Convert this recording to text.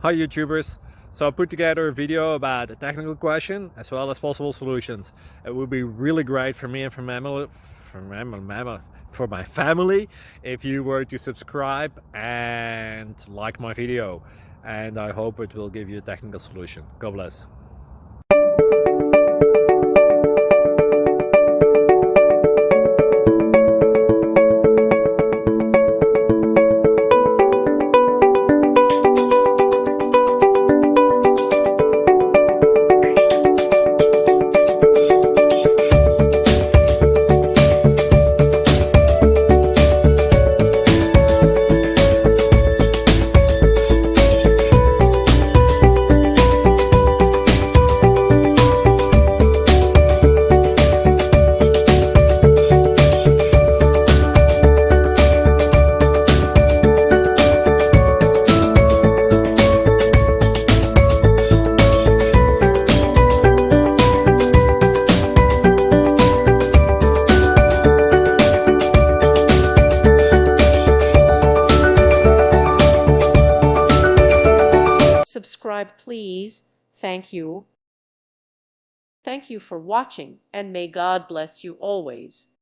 Hi YouTubers! So I put together a video about a technical question as well as possible solutions. It would be really great for me and for my family if you were to subscribe and like my video, and I hope it will give you a technical solution. God bless. Subscribe, please. Thank you. Thank you for watching, and may God bless you always.